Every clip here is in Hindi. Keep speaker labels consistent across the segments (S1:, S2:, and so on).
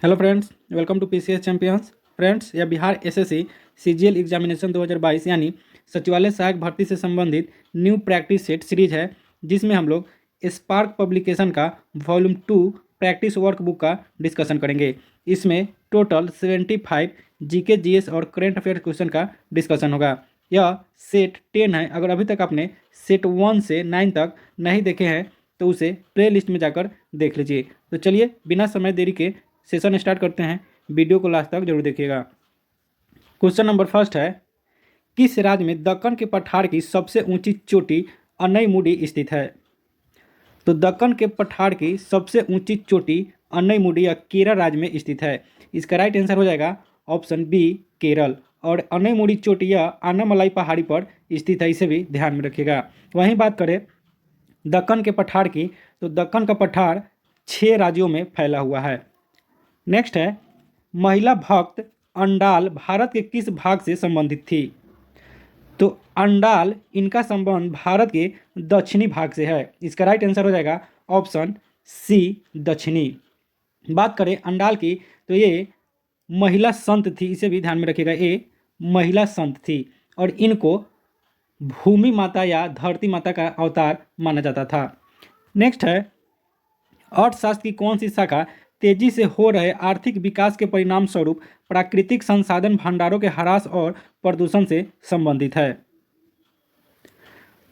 S1: Hello friends, welcome to PCS Champions. Friends, यह बिहार एसएससी सीजीएल एग्जामिनेशन 2022 यानी सचिवालय सहायक भर्ती से संबंधित न्यू प्रैक्टिस सेट सीरीज है, जिसमें हम लोग स्पार्क पब्लिकेशन का वॉल्यूम 2 प्रैक्टिस वर्कबुक का डिस्कशन करेंगे। इसमें टोटल 75 जीके जीएस और करेंट अफेयर क्वेश्चन का डिस्कशन होगा। यह सेट 10 है। अगर अभी तक आपने सेट 1 से 9 तक नहीं देखे हैं तो उसे प्ले लिस्ट में जाकर देख लीजिए। तो चलिए बिना समय देरी के सेशन स्टार्ट करते हैं। वीडियो को लास्ट तक जरूर देखिएगा। क्वेश्चन नंबर फर्स्ट है, किस राज्य में दक्कन के पठार की सबसे ऊंची चोटी अनईमुडी स्थित है? तो दक्कन के पठार की सबसे ऊंची चोटी अनईमुडी या केरल राज्य में स्थित है। इसका राइट आंसर हो जाएगा ऑप्शन बी, केरल। और अनईमुडी चोटी या आनामलाई पहाड़ी पर स्थित है, इसे भी ध्यान में रखिएगा। वहीं बात करें दक्कन के पठार की, तो दक्कन का पठार 6 राज्यों में फैला हुआ है। नेक्स्ट है, महिला भक्त अंडाल भारत के किस भाग से संबंधित थी? तो अंडाल, इनका संबंध भारत के दक्षिणी भाग से है। इसका राइट आंसर हो जाएगा ऑप्शन सी, दक्षिणी। बात करें अंडाल की, तो ये महिला संत थी, इसे भी ध्यान में रखिएगा। ये महिला संत थी और इनको भूमि माता या धरती माता का अवतार माना जाता था। नेक्स्ट है, अर्थशास्त्र की कौन सी शाखा तेजी से हो रहे आर्थिक विकास के परिणाम स्वरूप प्राकृतिक संसाधन भंडारों के ह्रास और प्रदूषण से संबंधित है?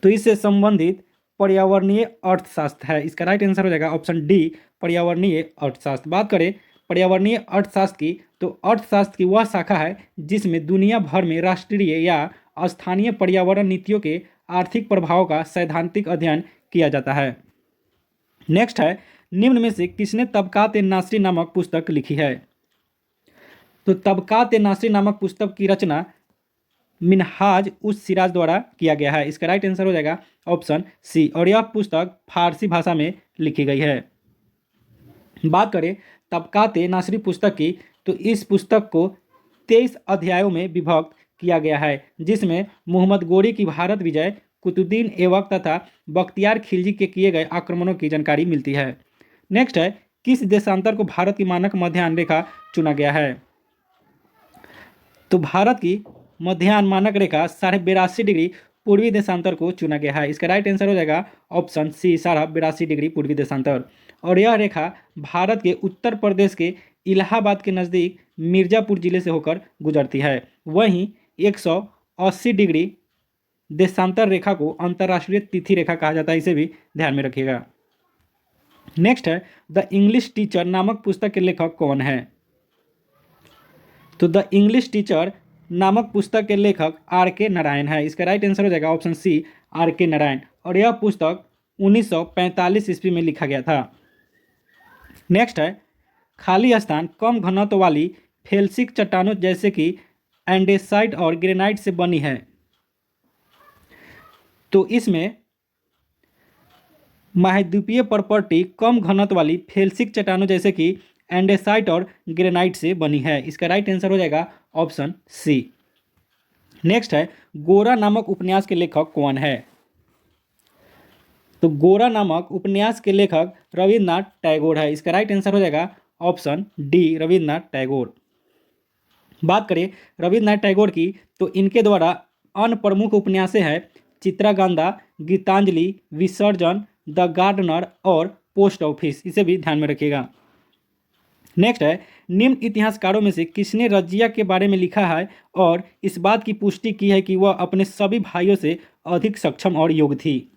S1: तो इससे संबंधित पर्यावरणीय अर्थशास्त्र है। इसका राइट आंसर हो जाएगा ऑप्शन डी, पर्यावरणीय अर्थशास्त्र। बात करें पर्यावरणीय अर्थशास्त्र की, तो अर्थशास्त्र की वह शाखा है जिसमें दुनिया भर में राष्ट्रीय या स्थानीय पर्यावरण नीतियों के आर्थिक प्रभावों का सैद्धांतिक अध्ययन किया जाता है। नेक्स्ट है, निम्न में से किसने तबकात ए नासरी नामक पुस्तक लिखी है? तो तबकात ए नासरी नामक पुस्तक की रचना मिनहाज उस सिराज द्वारा किया गया है। इसका राइट आंसर हो जाएगा ऑप्शन सी, और यह पुस्तक फारसी भाषा में लिखी गई है। बात करें तबकात ए नासरी पुस्तक की, तो इस पुस्तक को 23 अध्यायों में विभक्त किया गया है, जिसमें मोहम्मद गोरी की भारत विजय, कुतुद्दीन ऐबक तथा बख्तियार खिलजी के किए गए आक्रमणों की जानकारी मिलती है। नेक्स्ट है, किस देशांतर को भारत की मानक मध्याह्न रेखा चुना गया है? तो भारत की मध्याह्न मानक रेखा 82.5 डिग्री पूर्वी देशांतर को चुना गया है। इसका राइट आंसर हो जाएगा ऑप्शन सी, 82.5 डिग्री पूर्वी देशांतर। और यह रेखा भारत के उत्तर प्रदेश के इलाहाबाद के नज़दीक मिर्ज़ापुर जिले से होकर गुजरती है। वहीं 180 डिग्री देशांतर रेखा को अंतर्राष्ट्रीय तिथि रेखा कहा जाता है, इसे भी ध्यान में रखिएगा। नेक्स्ट है, द इंग्लिश टीचर नामक पुस्तक के लेखक कौन है? तो द इंग्लिश टीचर नामक पुस्तक के लेखक आर के नारायण है। इसका राइट आंसर हो जाएगा ऑप्शन सी, आर के नारायण। और यह पुस्तक 1945 ईस्वी में लिखा गया था। नेक्स्ट है, खाली स्थान कम घनत्व वाली फेल्सिक चट्टानों जैसे कि एंडेसाइट और ग्रेनाइट से बनी है। तो इसमें महाद्वीपीय प्रॉपर्टी कम घनत्व वाली फेल्सिक चट्टानों जैसे कि एंडेसाइट और ग्रेनाइट से बनी है। इसका राइट आंसर हो जाएगा ऑप्शन सी। नेक्स्ट है, गोरा नामक उपन्यास के लेखक कौन है? तो गोरा नामक उपन्यास के लेखक रविन्द्रनाथ टैगोर है। इसका राइट आंसर हो जाएगा ऑप्शन डी, रविन्द्रनाथ टैगोर। बात करें रविन्द्रनाथ टैगोर की, तो इनके द्वारा अन्य प्रमुख उपन्यासें हैं चित्रागंधा, गीतांजलि, विसर्जन, द गार्डनर और पोस्ट ऑफिस, इसे भी ध्यान में रखिएगा। नेक्स्ट है, निम्न इतिहासकारों में से किसने रजिया के बारे में लिखा है और इस बात की पुष्टि की है कि वह अपने सभी भाइयों से अधिक सक्षम और योग्य थी?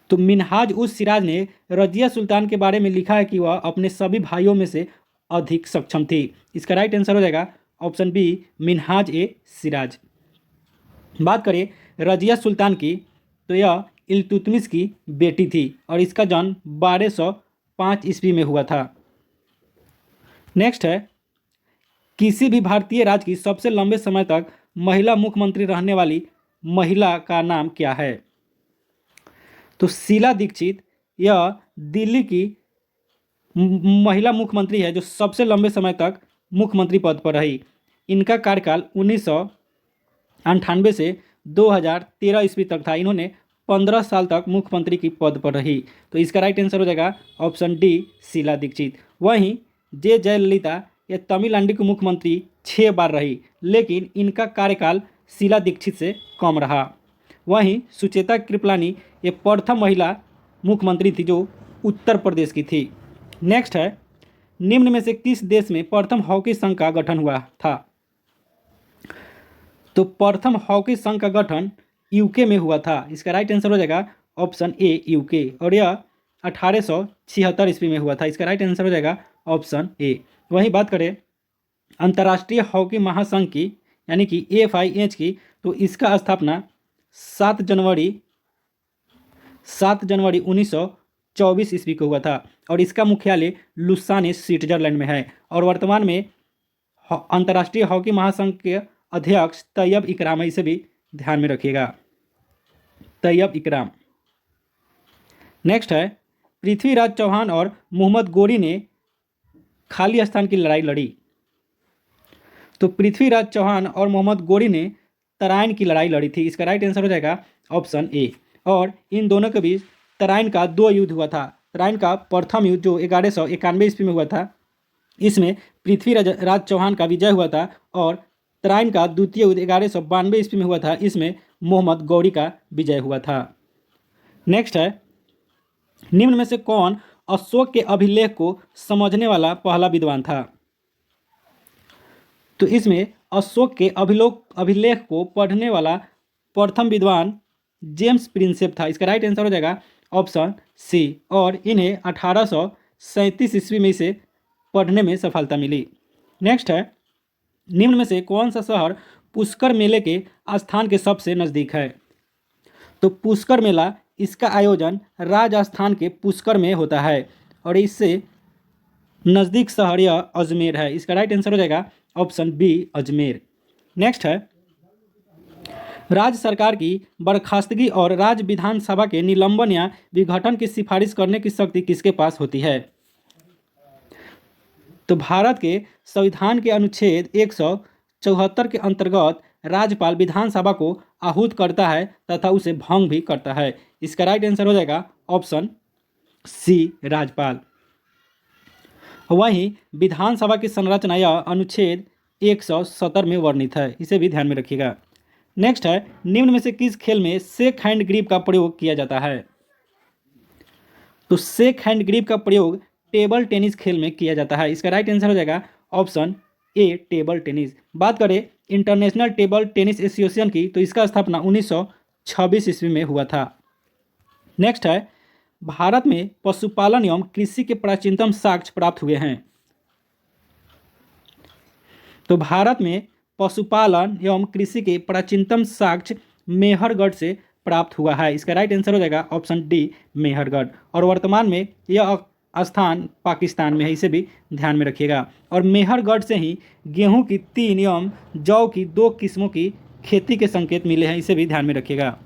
S1: तो मिनहाज उस सिराज ने रजिया सुल्तान के बारे में लिखा है कि वह अपने सभी भाइयों में से अधिक सक्षम थी। इसका राइट आंसर हो जाएगा ऑप्शन बी, मिनहाज ए सिराज। बात करें रजिया सुल्तान की, तो यह इल्तुतमिश की बेटी थी और इसका जन्म 1205 ईस्वी में हुआ था। नेक्स्ट है, किसी भी भारतीय राज्य की सबसे लंबे समय तक महिला मुख्यमंत्री रहने वाली महिला का नाम क्या है? तो शीला दीक्षित, यह दिल्ली की महिला मुख्यमंत्री है जो सबसे लंबे समय तक मुख्यमंत्री पद पर रही। इनका कार्यकाल 1998 से 2013 ईस्वी तक था। इन्होंने 15 साल तक मुख्यमंत्री की पद पर रही। तो इसका राइट आंसर हो जाएगा ऑप्शन डी, शीला दीक्षित। वहीं जे जयललिता ये तमिलनाडु की मुख्यमंत्री 6 बार रही, लेकिन इनका कार्यकाल शीला दीक्षित से कम रहा। वहीं सुचेता कृपलानी ये प्रथम महिला मुख्यमंत्री थी जो उत्तर प्रदेश की थी। नेक्स्ट है, निम्न में से किस देश में प्रथम हॉकी संघ का गठन हुआ था? तो प्रथम हॉकी संघ का गठन यूके में हुआ था। इसका राइट आंसर हो जाएगा ऑप्शन ए यूके, और यह 1876 ईस्वी में हुआ था। इसका राइट आंसर हो जाएगा ऑप्शन ए। वहीं बात करें अंतर्राष्ट्रीय हॉकी महासंघ की यानी कि AFIH की, तो इसका स्थापना 7 जनवरी 1924 ईस्वी को हुआ था और इसका मुख्यालय लुसाने स्विट्जरलैंड में है। और वर्तमान में अंतर्राष्ट्रीय हॉकी महासंघ के अध्यक्ष तैयब इकराम है, इसे भी ध्यान में रखिएगा, तैयब इकराम। नेक्स्ट है, पृथ्वीराज चौहान और मोहम्मद गोरी ने खाली स्थान की लड़ाई लड़ी। तो पृथ्वीराज चौहान और मोहम्मद गोरी ने तराइन की लड़ाई लड़ी थी। इसका राइट आंसर हो जाएगा ऑप्शन ए। और इन दोनों के बीच तराइन का 2 युद्ध हुआ था। तराइन का प्रथम युद्ध जो 1191 ईस्वी में हुआ था, इसमें पृथ्वीराज चौहान का विजय हुआ था, और तराइन का द्वितीय युद्ध 1192 ईस्वी में हुआ था, इसमें मोहम्मद गौरी का विजय हुआ था। नेक्स्ट है, निम्न में से कौन अशोक के अभिलेख को समझने वाला पहला विद्वान था? तो इसमें अशोक के अभिलेख को पढ़ने वाला प्रथम विद्वान जेम्स प्रिंसेप था। इसका राइट आंसर हो जाएगा ऑप्शन सी, और इन्हें 1837 ईस्वी में इसे पढ़ने में सफलता मिली। नेक्स्ट है, निम्न में से कौन सा शहर पुष्कर मेले के स्थान के सबसे नज़दीक है? तो पुष्कर मेला, इसका आयोजन राजस्थान के पुष्कर में होता है और इससे नज़दीक शहर यह अजमेर है। इसका राइट आंसर हो जाएगा ऑप्शन बी अजमेर। नेक्स्ट है, राज्य सरकार की बर्खास्तगी और राज्य विधानसभा के निलंबन या विघटन की सिफारिश करने की शक्ति किसके पास होती है? तो भारत के संविधान के अनुच्छेद 174 के अंतर्गत राज्यपाल विधानसभा को आहूत करता है तथा उसे भंग भी करता है। इसका राइट आंसर हो जाएगा ऑप्शन सी राज्यपाल। वहीं विधानसभा की संरचना यह अनुच्छेद 170 में वर्णित है, इसे भी ध्यान में रखिएगा। नेक्स्ट है, निम्न में से किस खेल में शेक हैंड ग्रिप का प्रयोग किया जाता है? तो शेक हैंड ग्रिप का प्रयोग टेबल टेनिस खेल में किया जाता है। इसका राइट आंसर हो जाएगा ऑप्शन ए टेबल टेनिस। बात करें इंटरनेशनल टेबल टेनिस एसोसिएशन की, तो इसका स्थापना 1926 ईस्वी में हुआ था। नेक्स्ट है, भारत में पशुपालन एवं कृषि के प्राचीनतम साक्ष्य प्राप्त हुए हैं। तो भारत में पशुपालन एवं कृषि के प्राचीनतम साक्ष्य मेहरगढ़ से प्राप्त हुआ है। इसका राइट आंसर हो जाएगा ऑप्शन डी मेहरगढ़, और वर्तमान में यह स्थान पाकिस्तान में है, इसे भी ध्यान में रखिएगा। और मेहरगढ़ से ही गेहूं की 3 एवं जौ की 2 किस्मों की खेती के संकेत मिले हैं, इसे भी ध्यान में रखिएगा।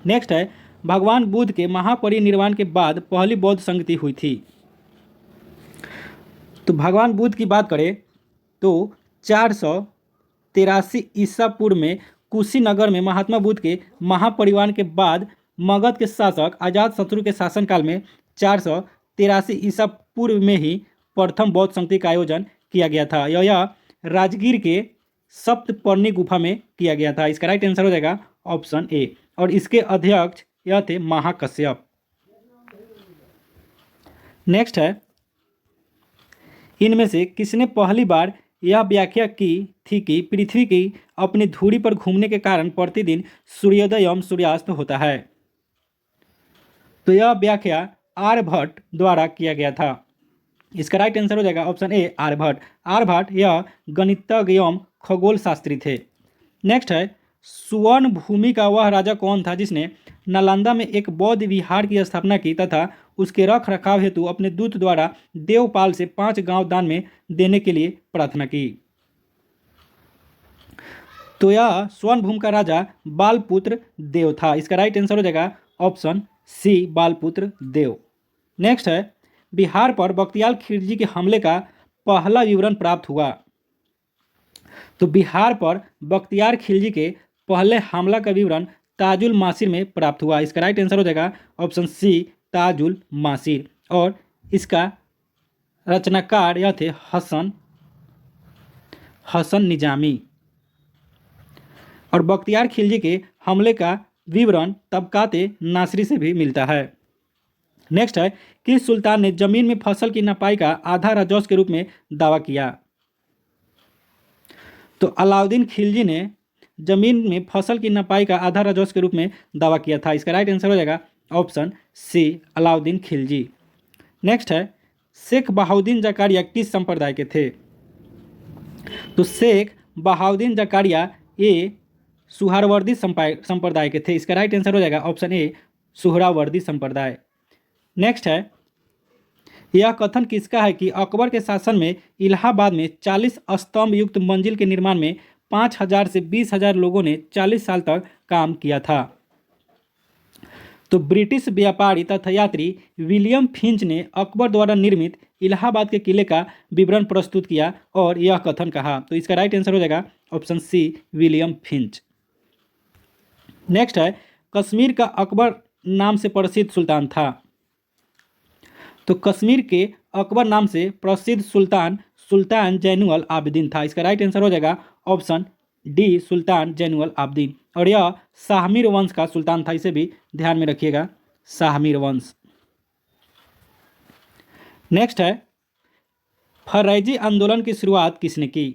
S1: नेक्स्ट है, भगवान बुद्ध के महापरिनिर्वाण के बाद पहली बौद्ध संगति हुई थी। तो भगवान बुद्ध की बात करें तो 483 ईसा पूर्व में कुशीनगर में महात्मा बुद्ध के महापरिनिर्वाण के बाद मगध के शासक अजातशत्रु के शासनकाल में 483 ईसा पूर्व में ही प्रथम बौद्ध संगति का आयोजन किया गया था। यह राजगीर के सप्तपर्णी गुफा में किया गया था। इसका राइट आंसर हो जाएगा ऑप्शन ए, और इसके अध्यक्ष यह थे महाकश्यप। नेक्स्ट है, इनमें से किसने पहली बार यह व्याख्या की थी कि पृथ्वी की अपनी धुरी पर घूमने के कारण प्रतिदिन सूर्योदय एवं सूर्यास्त होता है? तो यह व्याख्या आर्यभट्ट द्वारा किया गया था। इसका राइट आंसर हो जाएगा ऑप्शन ए आर्यभट्ट। आर्यभट्ट यह गणितज्ञ एवं खगोल शास्त्री थे। नेक्स्ट है, सुवर्ण भूमि का वह राजा कौन था जिसने नालंदा में एक बौद्ध विहार की स्थापना की तथा उसके रख रखाव हेतु अपने दूत द्वारा देवपाल से 5 गांव दान में देने के लिए प्रार्थना की? तो यह स्वर्णभूमि का राजा बालपुत्र देव था। इसका राइट आंसर हो जाएगा ऑप्शन सी बालपुत्र देव। नेक्स्ट है, बिहार पर बख्तियार खिलजी के हमले का पहला विवरण प्राप्त हुआ। तो बिहार पर बख्तियार खिलजी के पहले हमला का विवरण ताजुल मासिर में प्राप्त हुआ। इसका राइट आंसर हो जाएगा ऑप्शन सी ताजुल मासिर, और इसका रचनाकार यह थे हसन निजामी। और बख्तियार खिलजी के हमले का विवरण तबकाते नासरी से भी मिलता है। नेक्स्ट है, किस सुल्तान ने जमीन में फसल की नपाई का आधा राजस्व के रूप में दावा किया? तो अलाउद्दीन खिलजी ने जमीन में फसल की नपाई का आधा राजस्व के रूप में दावा किया था। इसका राइट आंसर हो जाएगा option C, Alauddin Khilji. Next है, शेख बहाउद्दीन जकारिया किस संप्रदाय के थे? तो शेख बहाउद्दीन जकारिया ये सुहरावर्दी संप्रदाय के थे। इसका राइट आंसर हो जाएगा ऑप्शन ए, सुहरावर्दी संप्रदाय। नेक्स्ट है, यह कथन किसका है कि अकबर के शासन में इलाहाबाद में 40 स्तंभ युक्त मंजिल के निर्माण में 5,000 से 20,000 लोगों ने 40 साल तक काम किया था? तो ब्रिटिश व्यापारी तथा यात्री विलियम फिंच ने अकबर द्वारा निर्मित इलाहाबाद के किले का विवरण प्रस्तुत किया और यह कथन कहा। तो इसका राइट आंसर हो जाएगा option C, William Finch. Next है, कश्मीर का अकबर नाम से प्रसिद्ध सुल्तान था? तो कश्मीर के अकबर नाम से प्रसिद्ध सुल्तान जैनुल आबिदीन था। इसका राइट आंसर हो जाएगा ऑप्शन डी, सुल्तान जैनुल आबिदीन। और यह शाहमीर वंश का सुल्तान था, इसे भी ध्यान में रखिएगा, शाहमीर वंश। नेक्स्ट है, फरैजी आंदोलन की शुरुआत किसने की?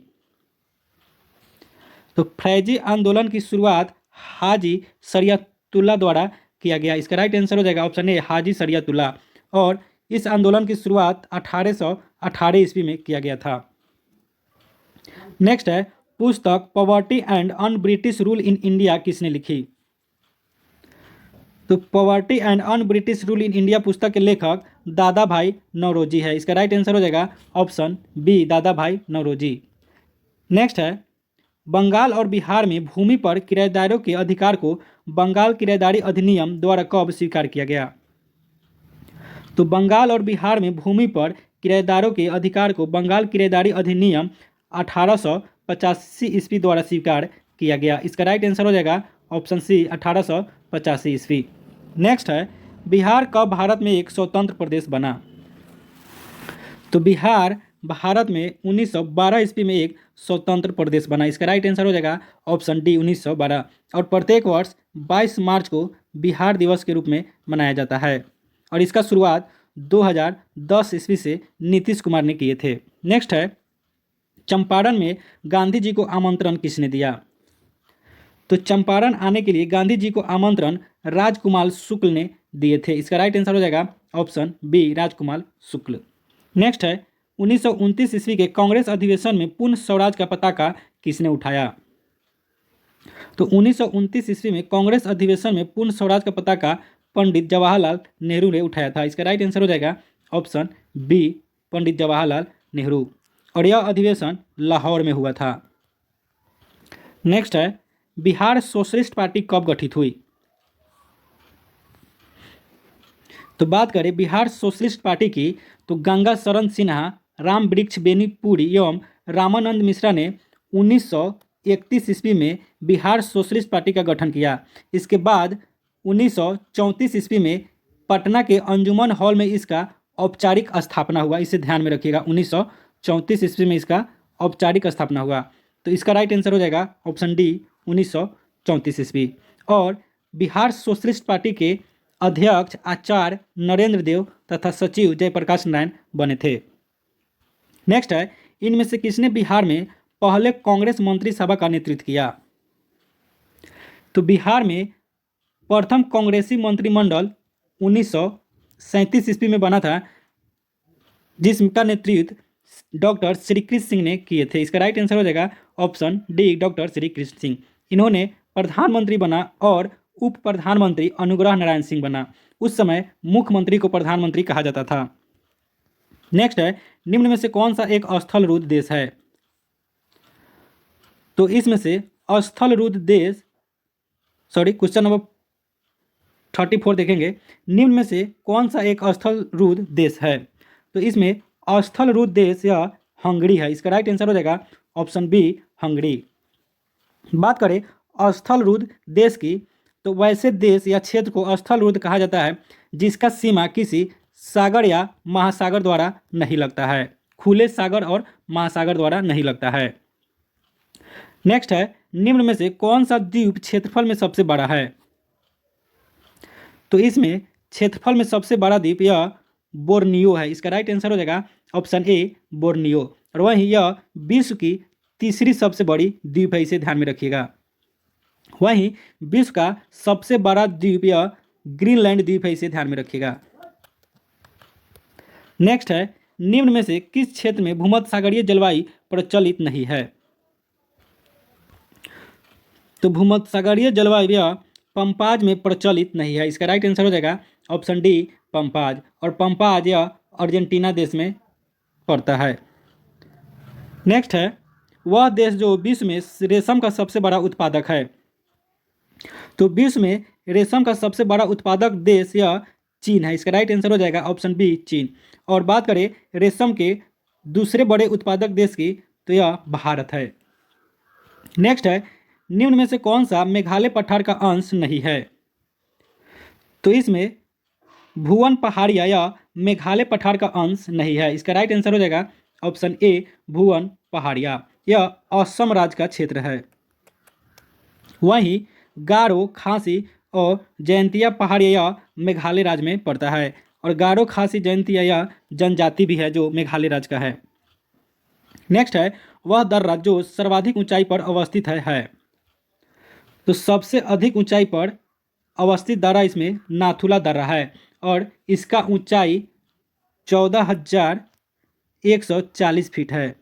S1: तो फरैजी आंदोलन की शुरुआत हाजी शरियतुल्लाह द्वारा किया गया। इसका राइट आंसर हो जाएगा ऑप्शन ए, हाजी शरियतुल्लाह। और इस आंदोलन की शुरुआत 1818 ईस्वी में किया गया था। नेक्स्ट है, पुस्तक poverty and un British rule in India किसने लिखी? तो poverty and un British rule in India पुस्तक के लेखक दादा भाई नौरोजी है। इसका राइट आंसर हो जाएगा ऑप्शन बी, दादा भाई नौरोजी। नेक्स्ट है, बंगाल और बिहार में भूमि पर किराएदारों के अधिकार को बंगाल किराएदारी अधिनियम द्वारा कब स्वीकार किया गया? तो बंगाल और बिहार में भूमि पर किराएदारों के अधिकार को बंगाल किराएदारी अधिनियम 1885 ईस्वी द्वारा स्वीकार किया गया। इसका राइट आंसर हो जाएगा ऑप्शन सी, 1885 ईस्वी। नेक्स्ट है, बिहार कब भारत में एक स्वतंत्र प्रदेश बना? तो बिहार भारत में 1912 ईस्वी में एक स्वतंत्र प्रदेश बना। इसका राइट आंसर हो जाएगा ऑप्शन डी, 1912। और प्रत्येक वर्ष 22 मार्च को बिहार दिवस के रूप में मनाया जाता है और इसका शुरुआत 2010 ईस्वी से नीतीश कुमार ने किए थे। नेक्स्ट है, चंपारण में गांधी जी को आमंत्रण किसने दिया? तो चंपारण आने के लिए गांधी जी को आमंत्रण राजकुमार शुक्ल ने दिए थे। इसका राइट आंसर हो जाएगा ऑप्शन बी, राजकुमार शुक्ल। नेक्स्ट है, 1929 ईस्वी के कांग्रेस अधिवेशन में पूर्ण स्वराज का पताका किसने उठाया? तो 1929 ईस्वी में कांग्रेस अधिवेशन में पूर्ण स्वराज का पताका पंडित जवाहरलाल नेहरू ने उठाया था। इसका राइट आंसर हो जाएगा ऑप्शन बी, पंडित जवाहरलाल नेहरू। और यह अधिवेशन लाहौर में हुआ था। नेक्स्ट है, बिहार सोशलिस्ट पार्टी कब गठित हुई? तो बात करें बिहार सोशलिस्ट पार्टी की, तो गंगा शरण सिन्हा, राम वृक्ष बेनीपुरी एवं रामानंद मिश्रा ने 1931 ईस्वी में बिहार सोशलिस्ट पार्टी का गठन किया। इसके बाद 1934 ईस्वी में पटना के अंजुमन हॉल में इसका औपचारिक स्थापना हुआ। इसे ध्यान में रखिएगा, 1934 ईस्वी में इसका औपचारिक स्थापना हुआ। तो इसका राइट आंसर हो जाएगा ऑप्शन डी, 1934 ईस्वी। और बिहार सोशलिस्ट पार्टी के अध्यक्ष आचार्य नरेंद्र देव तथा सचिव जयप्रकाश नारायण बने थे। नेक्स्ट है, इनमें से किसने बिहार में पहले कांग्रेस मंत्री सभा का नेतृत्व किया? तो बिहार में प्रथम कांग्रेसी मंत्रिमंडल 1937 ईस्वी में बना था, जिसका नेतृत्व डॉक्टर श्री कृष्ण सिंह ने किए थे। इसका राइट आंसर हो जाएगा option D, doctor Shri Krishna Singh. इन्होंने प्रधानमंत्री बना और उप प्रधानमंत्री अनुग्रह नारायण सिंह बना। उस समय मुख्यमंत्री को प्रधानमंत्री कहा जाता था। नेक्स्ट है, निम्न में से कौन सा एक स्थलरूद्ध देश है? तो इसमें से स्थलरूद्ध देश, क्वेश्चन नंबर 34 देखेंगे, निम्न में से कौन सा एक स्थलरूद्ध देश है? तो इसमें स्थलरूद्ध देश यह हंगरी है। इसका राइट आंसर हो जाएगा ऑप्शन बी, हंगरी। बात करें स्थलरूद्ध देश की, तो वैसे देश या क्षेत्र को स्थलरूद्ध कहा जाता है जिसका सीमा किसी सागर या महासागर द्वारा नहीं लगता है, खुले सागर और महासागर द्वारा नहीं लगता है। नेक्स्ट है, निम्न में से कौन सा द्वीप क्षेत्रफल में सबसे बड़ा है? तो इसमें क्षेत्रफल में सबसे बड़ा द्वीप यह बोर्नियो है। इसका राइट आंसर हो जाएगा ऑप्शन ए बोर्नियो। और वहीं यह विश्व की तीसरी सबसे बड़ी द्वीप है, इसे ध्यान में रखिएगा। वहीं विश्व का सबसे बड़ा द्वीप यह ग्रीनलैंड द्वीप है, इसे ध्यान में रखिएगा। नेक्स्ट है, निम्न में से किस क्षेत्र में भूमध्यसागरीय जलवायु प्रचलित नहीं है? तो भूमध्यसागरीय जलवायु यह पंपाज में प्रचलित नहीं है। इसका राइट आंसर हो जाएगा ऑप्शन डी पंपाज। और पंपाज यह अर्जेंटीना देश में पड़ता है। नेक्स्ट है, वह देश जो विश्व में रेशम का सबसे बड़ा उत्पादक है। तो विश्व में रेशम का सबसे बड़ा उत्पादक देश यह चीन है। इसका राइट आंसर हो जाएगा ऑप्शन बी चीन। और बात करें रेशम के दूसरे बड़े उत्पादक देश की, तो यह भारत है। नेक्स्ट है, निम्न में से कौन सा मेघालय पठार का अंश नहीं है? तो इसमें भुवन पहाड़िया या मेघालय पठार का अंश नहीं है। इसका राइट आंसर हो जाएगा ऑप्शन ए भुवन पहाड़िया। यह असम राज्य का क्षेत्र है। वहीं गारो, खासी और जयंतिया पहाड़िया यह मेघालय राज्य में पड़ता है। और गारो, खासी, जयंतिया यह जनजाति भी है जो मेघालय राज्य का है। नेक्स्ट है, वह दर्रा जो सर्वाधिक ऊंचाई पर अवस्थित है। तो सबसे अधिक ऊंचाई पर अवस्थित दर्रा इसमें नाथुला दर्रा है और इसका ऊंचाई 14,140 फीट है।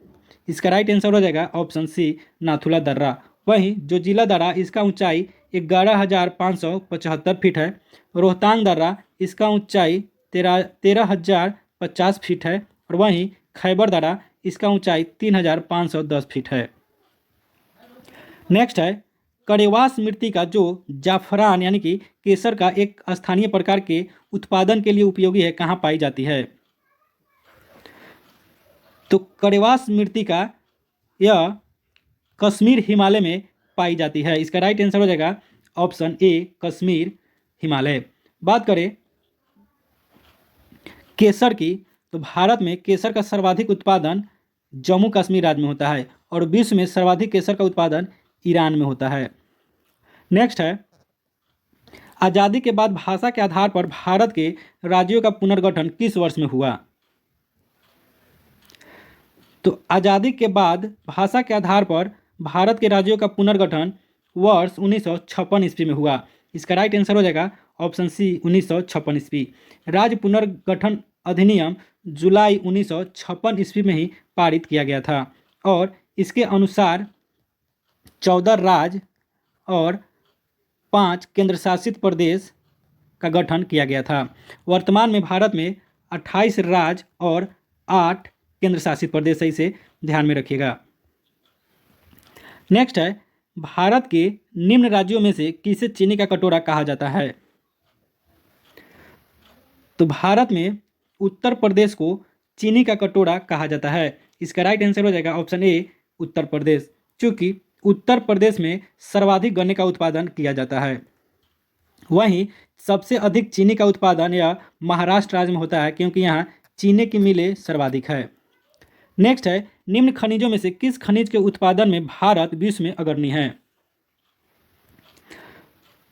S1: इसका राइट आंसर हो जाएगा ऑप्शन सी नाथुला दर्रा। वहीं जो जिला दर्रा इसका ऊंचाई 11,575 फीट है। रोहतांग दर्रा इसका ऊंचाई 13,050 फीट है। और वहीं खैबर दर्रा इसका ऊंचाई 3,510 फीट है। नेक्स्ट है, कड़ेवास मृत्तिका जो जाफरान यानी कि केसर का एक स्थानीय प्रकार के उत्पादन के लिए उपयोगी है, कहाँ पाई जाती है? तो कड़ेवास मृत्तिका यह कश्मीर हिमालय में पाई जाती है। इसका राइट आंसर हो जाएगा ऑप्शन ए कश्मीर हिमालय। बात करें केसर की, तो भारत में केसर का सर्वाधिक उत्पादन जम्मू कश्मीर राज्य में होता है और विश्व में सर्वाधिक केसर का उत्पादन ईरान में होता है। नेक्स्ट है, आज़ादी के बाद भाषा के आधार पर भारत के राज्यों का पुनर्गठन किस वर्ष में हुआ? तो आज़ादी के बाद भाषा के आधार पर भारत के राज्यों का पुनर्गठन वर्ष 1956 ईस्वी में हुआ। इसका राइट आंसर हो जाएगा ऑप्शन सी 1956 ईस्वी। राज्य पुनर्गठन अधिनियम जुलाई 1956 ईस्वी में ही पारित किया गया था और इसके अनुसार 14 राज्य और 5 केंद्रशासित प्रदेश का गठन किया गया था। वर्तमान में भारत में 28 राज्य और 8 केंद्रशासित प्रदेश है, इसे ध्यान में रखिएगा। नेक्स्ट है, भारत के निम्न राज्यों में से किसे चीनी का कटोरा कहा जाता है? तो भारत में उत्तर प्रदेश को चीनी का कटोरा कहा जाता है। इसका राइट आंसर हो जाएगा ऑप्शन ए उत्तर प्रदेश, क्योंकि उत्तर प्रदेश में सर्वाधिक गन्ने का उत्पादन किया जाता है। वहीं सबसे अधिक चीनी का उत्पादन यह महाराष्ट्र राज्य में होता है, क्योंकि यहाँ चीनी की मिलें सर्वाधिक है। नेक्स्ट है, निम्न खनिजों में से किस खनिज के उत्पादन में भारत विश्व में अग्रणी है?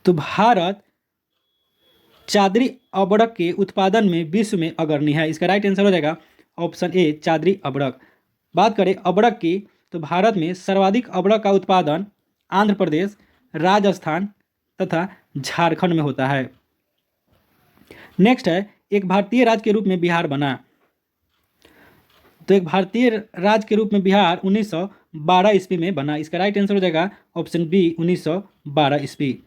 S1: तो भारत चादरी अबड़क के उत्पादन में विश्व में अग्रणी है। इसका राइट आंसर हो जाएगा ऑप्शन ए चादरी अबड़क। बात करें अबड़क की, तो भारत में सर्वाधिक अबड़क का उत्पादन आंध्र प्रदेश, राजस्थान तथा झारखंड में होता है। नेक्स्ट है, एक भारतीय राज्य के रूप में बिहार बना। तो एक भारतीय राज्य के रूप में बिहार 1912 ईस्वी में बना। इसका राइट आंसर हो जाएगा ऑप्शन बी 1912 ईस्वी।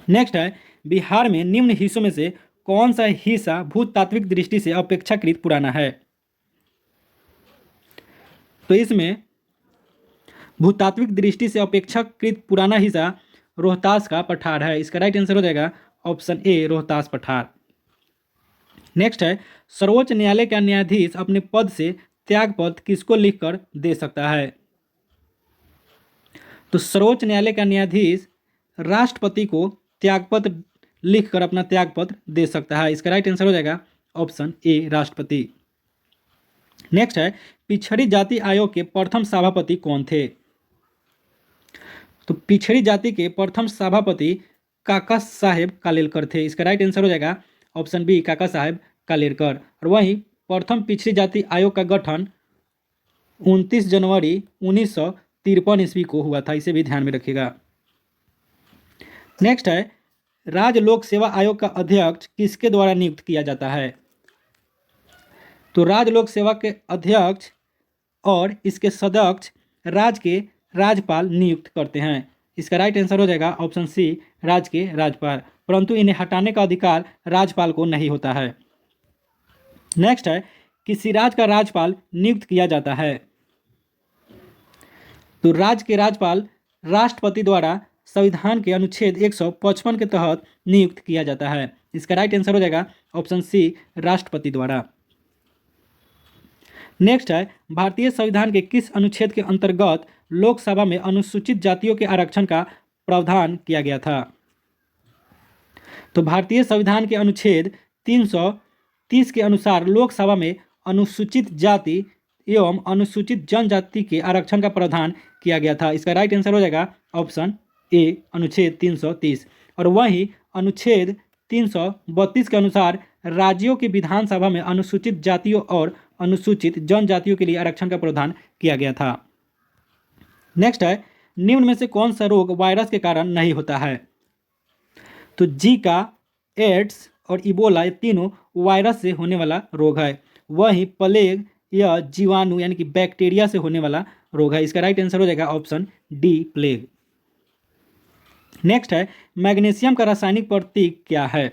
S1: नेक्स्ट है, बिहार में निम्न हिस्सों में से कौन सा हिस्सा भूतात्विक दृष्टि से अपेक्षाकृत पुराना है? तो इसमें भूतात्विक दृष्टि से अपेक्षाकृत पुराना हिस्सा रोहतास का पठार है। इसका राइट आंसर हो जाएगा ऑप्शन ए रोहतास पठार। नेक्स्ट है, सर्वोच्च न्यायालय का न्यायाधीश अपने पद से त्यागपत्र किसको लिखकर दे सकता है? तो सर्वोच्च न्यायालय का न्यायाधीश राष्ट्रपति को त्यागपत्र लिखकर अपना त्यागपत्र दे सकता है। इसका राइट आंसर हो जाएगा ऑप्शन ए राष्ट्रपति। नेक्स्ट है पिछड़ी जाति आयोग के प्रथम सभापति कौन थे? तो पिछड़ी जाति के प्रथम सभापति काका साहेब कालेलकर थे। इसका राइट आंसर हो जाएगा ऑप्शन बी काका साहेब कालेलकर। और वहीं प्रथम पिछड़ी जाति आयोग का गठन 29 जनवरी 1953 ईस्वी को हुआ था, इसे भी ध्यान में रखिएगा। नेक्स्ट है राज्य लोक सेवा आयोग का अध्यक्ष किसके द्वारा नियुक्त किया जाता है? तो राज्य लोक सेवा के अध्यक्ष और इसके सदस्य राज्य के राज्यपाल नियुक्त करते हैं। इसका राइट आंसर हो जाएगा ऑप्शन सी राज्य के राज्यपाल, परंतु इन्हें हटाने का अधिकार राज्यपाल को नहीं होता है। नेक्स्ट है किसी राज्य का राज्यपाल नियुक्त किया जाता है? तो राज्य के राज्यपाल राष्ट्रपति द्वारा संविधान के अनुच्छेद 155 के तहत नियुक्त किया जाता है। इसका राइट आंसर हो जाएगा ऑप्शन सी राष्ट्रपति द्वारा। नेक्स्ट है भारतीय संविधान के किस अनुच्छेद के अंतर्गत लोकसभा में अनुसूचित जातियों के आरक्षण का प्रावधान किया गया था? तो भारतीय संविधान के अनुच्छेद 330 के अनुसार लोकसभा में अनुसूचित जाति एवं अनुसूचित जनजाति के आरक्षण का प्रावधान किया गया था। इसका राइट आंसर हो जाएगा ऑप्शन ए अनुच्छेद 330। और वहीं अनुच्छेद 332 के अनुसार राज्यों की विधानसभा में अनुसूचित जातियों और अनुसूचित जनजातियों के लिए आरक्षण का प्रावधान किया गया था। नेक्स्ट है निम्न में से कौन सा रोग वायरस के कारण नहीं होता है? तो जीका, एड्स और इबोला ये तीनों वायरस से होने वाला रोग है। वहीं प्लेग यह जीवाणु यानी कि बैक्टीरिया से होने वाला रोग है। इसका राइट आंसर हो जाएगा ऑप्शन डी प्लेग। नेक्स्ट है मैग्नीशियम का रासायनिक प्रतीक क्या है?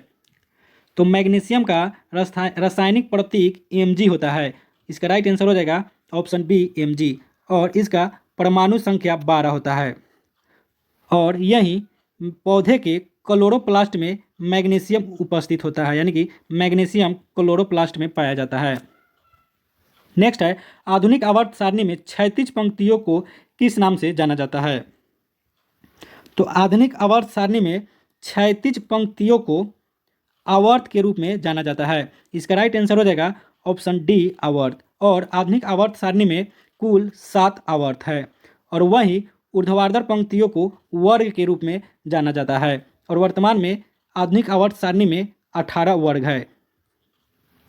S1: तो मैग्नीशियम का रासायनिक प्रतीक Mg होता है। इसका राइट आंसर हो जाएगा ऑप्शन बी Mg और इसका परमाणु संख्या 12 होता है। और यही पौधे के क्लोरोप्लास्ट में मैग्नीशियम उपस्थित होता है, यानी कि मैग्नीशियम क्लोरोप्लास्ट में पाया जाता है। नेक्स्ट है आधुनिक आवर्त सारणी में क्षैतिज पंक्तियों को किस नाम से जाना जाता है? तो आधुनिक आवर्त सारणी में क्षैतिज पंक्तियों को आवर्त के रूप में जाना जाता है। इसका राइट आंसर हो जाएगा ऑप्शन डी आवर्त। और आधुनिक आवर्त सारणी में कुल 7 आवर्त है। और वहीं ऊर्ध्वाधर पंक्तियों को वर्ग के रूप में जाना जाता है। और वर्तमान में आधुनिक आवर्त सारणी में 18 वर्ग है।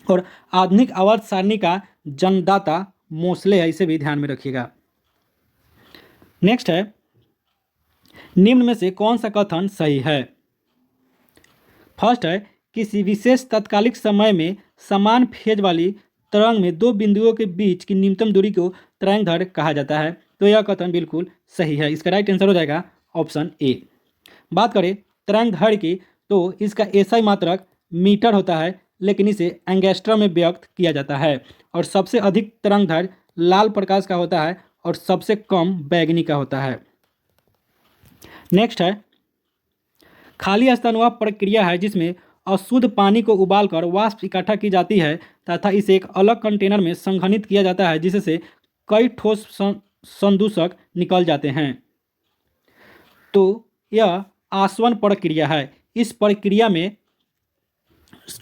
S1: और आधुनिक आवर्त सारणी का जन्मदाता मोस्ले है, इसे भी ध्यान में रखिएगा। नेक्स्ट है निम्न में से कौन सा कथन सही है? फर्स्ट है किसी विशेष तात्कालिक समय में समान फेज वाली तरंग में दो बिंदुओं के बीच की न्यूनतम दूरी को तरंगदैर्घ्य कहा जाता है। तो यह कथन बिल्कुल सही है। इसका राइट आंसर हो जाएगा ऑप्शन ए। बात करें तरंगदैर्घ्य की तो इसका एसआई मात्रक मीटर होता है, लेकिन इसे एंगस्ट्रम में व्यक्त किया जाता है। और सबसे अधिक तरंगदैर्घ्य लाल प्रकाश का होता है और सबसे कम बैंगनी का होता है। नेक्स्ट है खाली स्थान वह प्रक्रिया है जिसमें अशुद्ध पानी को उबालकर वाष्प इकट्ठा की जाती है तथा इसे एक अलग कंटेनर में संघनित किया जाता है, जिससे कई ठोस संदूषक निकल जाते हैं। तो यह आसवन प्रक्रिया है। इस प्रक्रिया में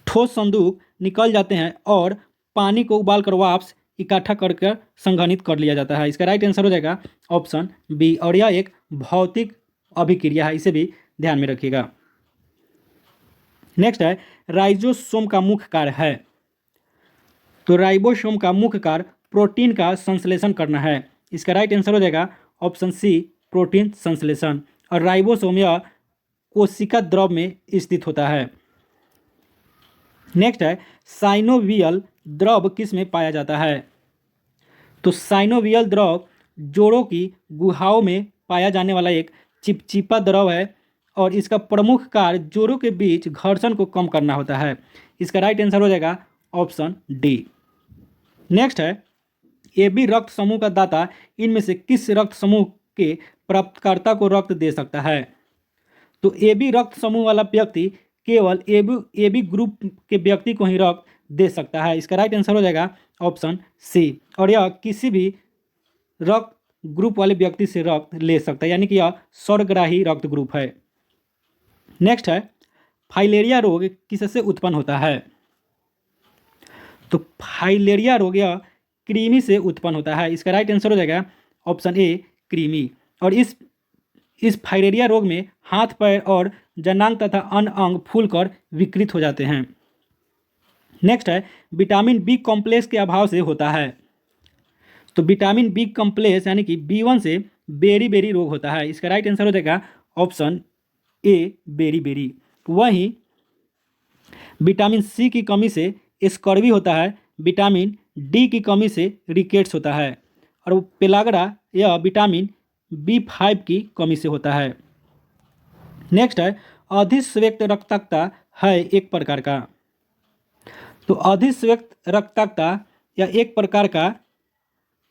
S1: ठोस संदूक निकल जाते हैं और पानी को उबालकर वाष्प इकट्ठा कर संघनित कर लिया जाता है। इसका राइट आंसर हो जाएगा ऑप्शन बी। और यह एक भौतिक अभिक्रिया है, इसे भी ध्यान में रखिएगा। नेक्स्ट है राइबोसोम का मुख्य कार्य है। तो राइबोसोम का मुख्य कार्य प्रोटीन का संश्लेषण करना है। इसका राइट आंसर हो जाएगा ऑप्शन सी प्रोटीन संश्लेषण। और राइबोसोम यह कोशिका द्रव में स्थित होता है। नेक्स्ट है साइनोवियल द्रव किस में पाया जाता है? तो साइनोवियल द्रव जोड़ों की गुहाओं में पाया जाने वाला एक चिपचिपा द्रव है और इसका प्रमुख कार्य जोड़ों के बीच घर्षण को कम करना होता है। इसका राइट आंसर हो जाएगा ऑप्शन डी। नेक्स्ट है AB रक्त समूह का दाता इनमें से किस रक्त समूह के प्राप्तकर्ता को रक्त दे सकता है? तो AB रक्त समूह वाला व्यक्ति केवल AB ग्रुप के व्यक्ति को ही रक्त दे सकता है। इसका राइट आंसर हो जाएगा ऑप्शन सी। और यह किसी भी रक्त ग्रुप वाले व्यक्ति से रक्त ले सकता है, यानी कि यह सर्वग्राही रक्त ग्रुप है। नेक्स्ट है फाइलेरिया रोग किससे उत्पन्न होता है? तो फाइलेरिया रोग यह कृमि से उत्पन्न होता है। इसका राइट आंसर हो जाएगा ऑप्शन ए कृमि। और इस फाइलेरिया रोग में हाथ पैर और जनांग तथा अन्य अंग फूलकर विकृत हो जाते हैं। नेक्स्ट है विटामिन बी कॉम्प्लेक्स के अभाव से होता है। तो विटामिन बी कॉम्प्लेक्स यानी कि B1 से बेरी रोग होता है। इसका राइट आंसर हो जाएगा ऑप्शन ए बेरी। वहीं विटामिन सी की कमी से स्कर्वी होता है। विटामिन डी की कमी से रिकेट्स होता है। और पेलाग्रा यह विटामिन B5 की कमी से होता है। नेक्स्ट है अधिस्वेक्त रक्ताक्तता है एक प्रकार का। तो अधिस्वेक्त रक्ताक्तता यह एक प्रकार का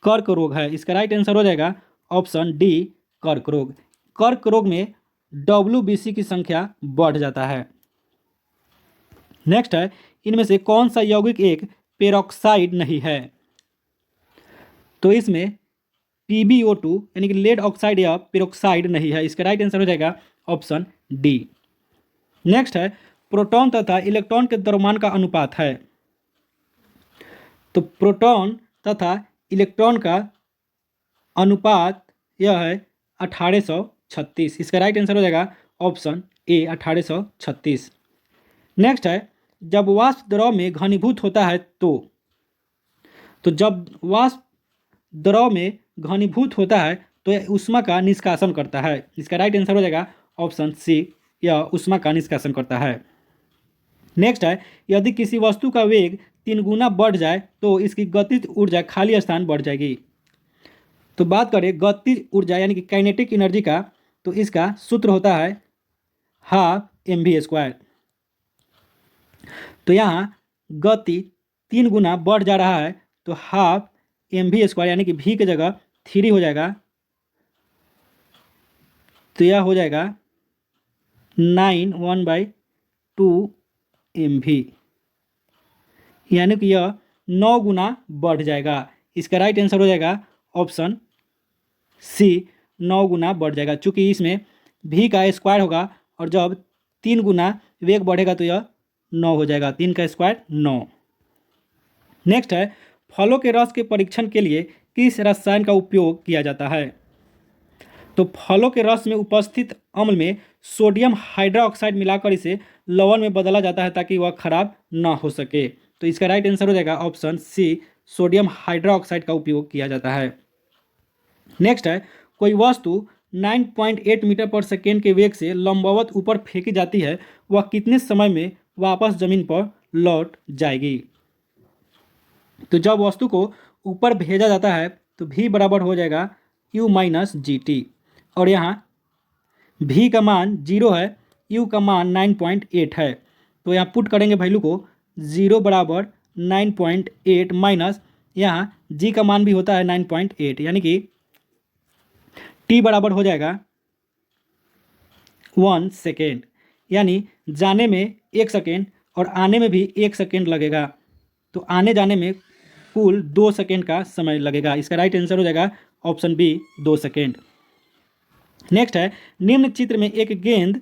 S1: कर्क रोग है। इसका राइट आंसर हो जाएगा ऑप्शन डी कर्क रोग। कर्क रोग में WBC की संख्या बढ़ जाता है। नेक्स्ट है इनमें से कौन सा यौगिक एक पेरोक्साइड नहीं है। तो इसमें PbO2 यानी कि लेड ऑक्साइड या पेरोक्साइड नहीं है। इसका राइट आंसर हो जाएगा ऑप्शन डी। नेक्स्ट है प्रोटॉन तथा इलेक्ट्रॉन के द्रव्यमान का अनुपात है। तो प्रोटॉन तथा इलेक्ट्रॉन का अनुपात यह है 1836। इसका राइट आंसर हो जाएगा ऑप्शन ए 1836। नेक्स्ट है जब वाष्प द्रव में घनीभूत होता है तो जब वाष्प द्रव में घनीभूत होता है तो यह ऊष्मा का निष्कासन करता है। इसका राइट आंसर हो जाएगा ऑप्शन सी यह ऊष्मा का निष्कासन करता है। नेक्स्ट है यदि किसी वस्तु का वेग 3 गुना बढ़ जाए तो इसकी गतिज ऊर्जा खाली स्थान बढ़ जाएगी। तो बात करें गतिज ऊर्जा यानी कि काइनेटिक एनर्जी का, तो इसका सूत्र होता है हाफ mv²। तो यहाँ गति 3 गुना बढ़ जा रहा है तो हाफ mv² यानी कि v की जगह 3 हो जाएगा। तो यह हो जाएगा 9/1/2 mv यानी कि यह 9 गुना बढ़ जाएगा। इसका राइट आंसर हो जाएगा ऑप्शन सी 9 गुना बढ़ जाएगा। चूँकि इसमें v का स्क्वायर होगा और जब 3 गुना वेग बढ़ेगा तो यह 9 हो जाएगा। 3 का स्क्वायर 9। नेक्स्ट है फलों के रस के परीक्षण के लिए किस रसायन का उपयोग किया जाता है। तो फलों के रस में उपस्थित अम्ल में सोडियम हाइड्रोक्साइड मिलाकर इसे लवण में बदला जाता है ताकि वह खराब ना हो सके। तो इसका राइट आंसर हो जाएगा ऑप्शन सी सोडियम हाइड्रोक्साइड का उपयोग किया जाता है। नेक्स्ट है कोई वस्तु 9.8 मीटर पर सेकेंड के वेग से लंबवत ऊपर फेंकी जाती है, वह कितने समय में वापस जमीन पर लौट जाएगी। तो जब वस्तु को ऊपर भेजा जाता है तो v बराबर हो जाएगा u - gt और यहाँ v का मान 0 है, u का मान 9.8 है। तो यहाँ पुट करेंगे वैल्यू को 0 बराबर 9.8 माइनस यहाँ g का मान भी होता है 9.8 यानी कि t बराबर हो जाएगा 1 सेकेंड। यानी जाने में 1 सेकेंड और आने में भी 1 सेकेंड लगेगा। तो आने जाने में कुल 2 सेकेंड का समय लगेगा। इसका राइट आंसर हो जाएगा ऑप्शन बी 2 सेकेंड। नेक्स्ट है निम्न चित्र में एक गेंद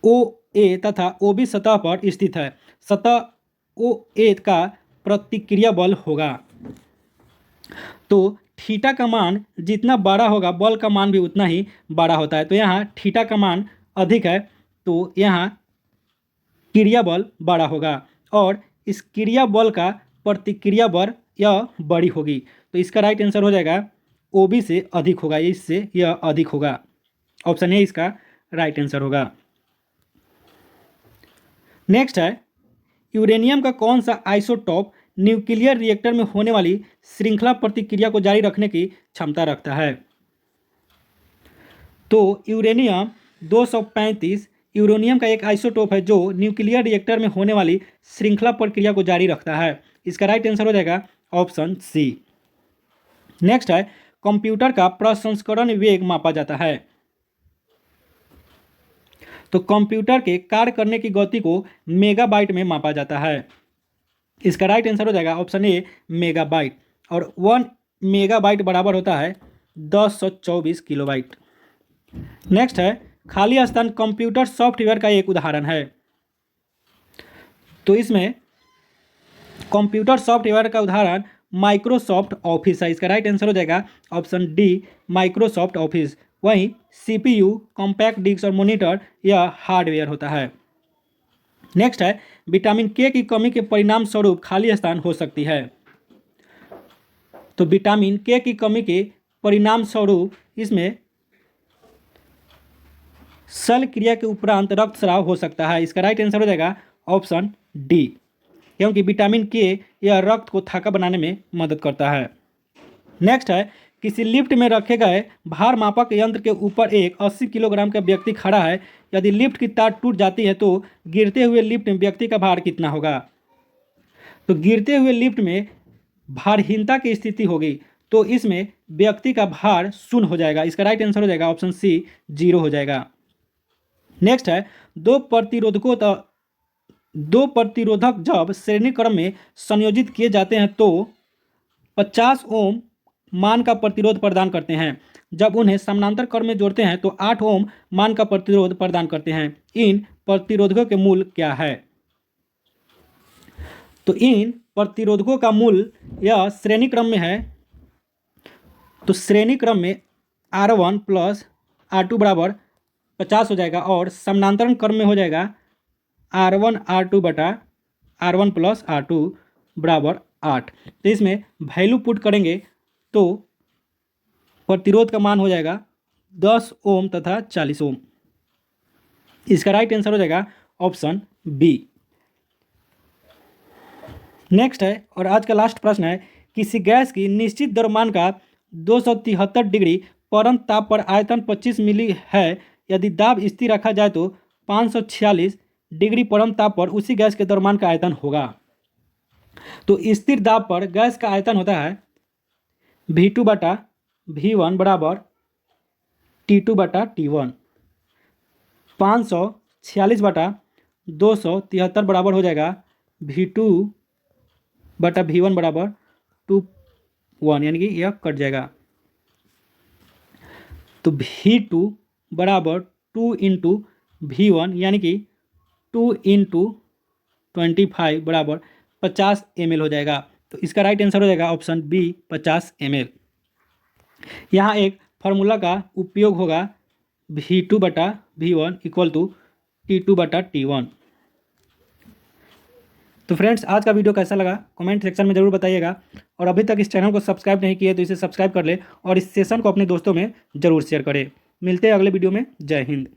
S1: OA तथा OB सतह पर स्थित है। सतह OA का प्रतिक्रिया बल होगा। तो थीटा का मान जितना बड़ा होगा बल का मान भी उतना ही बड़ा होता है। तो यहाँ थीटा का मान अधिक है तो यहाँ क्रिया बल बड़ा होगा और इस क्रिया बल का प्रतिक्रिया बल यह बड़ी होगी। तो इसका राइट आंसर हो जाएगा OB से अधिक होगा, इससे यह अधिक होगा। ऑप्शन ए इसका राइट आंसर होगा। नेक्स्ट है यूरेनियम का कौन सा आइसोटॉप न्यूक्लियर रिएक्टर में होने वाली श्रृंखला प्रतिक्रिया को जारी रखने की क्षमता रखता है। तो यूरेनियम 235 यूरेनियम का एक आइसोटोप है जो न्यूक्लियर रिएक्टर में होने वाली श्रृंखला प्रक्रिया को जारी रखता है। इसका राइट आंसर हो जाएगा ऑप्शन सी। नेक्स्ट है कंप्यूटर का प्रसंस्करण वेग मापा जाता है। तो कंप्यूटर के कार्य करने की गति को मेगाबाइट में मापा जाता है। इसका राइट आंसर हो जाएगा ऑप्शन ए मेगाबाइट और 1 मेगाबाइट बराबर होता है 1024 किलोबाइट। नेक्स्ट है खाली स्थान कंप्यूटर सॉफ्टवेयर का एक उदाहरण है। तो इसमें कंप्यूटर सॉफ्टवेयर का उदाहरण माइक्रोसॉफ्ट ऑफिस है। इसका राइट आंसर हो जाएगा ऑप्शन डी माइक्रोसॉफ्ट ऑफिस। वहीं सीपीयू, कॉम्पैक्ट डिस्क और मॉनिटर यह हार्डवेयर होता है। नेक्स्ट है विटामिन के की कमी के परिणाम स्वरूप खाली स्थान हो सकती है। तो विटामिन के की कमी के परिणाम स्वरूप इसमें शल्य क्रिया के उपरांत रक्तस्राव हो सकता है। इसका राइट आंसर हो जाएगा ऑप्शन डी, क्योंकि विटामिन के यह रक्त को थाका बनाने में मदद करता है। नेक्स्ट है किसी लिफ्ट में रखे गए भार मापक यंत्र के ऊपर एक 80 किलोग्राम का व्यक्ति खड़ा है। यदि लिफ्ट की तार टूट जाती है तो गिरते हुए लिफ्ट में व्यक्ति का भार कितना होगा। तो गिरते हुए लिफ्ट में भारहीनता की स्थिति होगी, तो इसमें व्यक्ति का भार 0 हो जाएगा। इसका राइट आंसर हो जाएगा ऑप्शन सी 0 हो जाएगा। नेक्स्ट है दो प्रतिरोधक जब श्रेणी क्रम में संयोजित किए जाते हैं तो 50 ओम मान का प्रतिरोध प्रदान करते हैं। जब उन्हें समानांतर क्रम में जोड़ते हैं तो 8 ओम मान का प्रतिरोध प्रदान करते हैं। इन प्रतिरोधकों के मूल्य क्या है। तो इन प्रतिरोधकों का मूल्य यह श्रेणी क्रम में है, तो श्रेणी क्रम में R1 प्लस R2 बराबर 50 हो जाएगा और समानांतरण क्रम में हो जाएगा R1 R2 बटा R1 प्लस R2 बराबर 8। तो इसमें वैल्यू पुट करेंगे तो प्रतिरोध का मान हो जाएगा 10 ओम तथा 40 ओम। इसका राइट आंसर हो जाएगा ऑप्शन बी। नेक्स्ट है और आज का लास्ट प्रश्न है किसी गैस की निश्चित द्रव्यमान का 273 डिग्री परम ताप पर आयतन 25 मिली है। यदि दाब स्थिर रखा जाए तो 546 डिग्री परम ताप पर उसी गैस के द्रव्यमान का आयतन होगा। तो स्थिर दाब पर गैस का आयतन होता है V2 बटा V1 बराबर T2 बटा T1। 546 बटा 273 बराबर हो जाएगा V2 बटा V1 बराबर 2 यानी कि यह कट जाएगा। तो V2 बराबर 2 इंटू V1 यानी कि 2 इंटू 25 बराबर 50 ml हो जाएगा। तो इसका राइट आंसर हो जाएगा ऑप्शन बी 50 ml। यहाँ एक फार्मूला का उपयोग होगा V2 बटा V1 इक्वल टू T2 बटा T1। तो फ्रेंड्स आज का वीडियो कैसा लगा कमेंट सेक्शन में ज़रूर बताइएगा और अभी तक इस चैनल को सब्सक्राइब नहीं किए तो इसे सब्सक्राइब कर ले और इस सेशन को अपने दोस्तों में ज़रूर शेयर करें। मिलते हैं अगले वीडियो में। जय हिंद।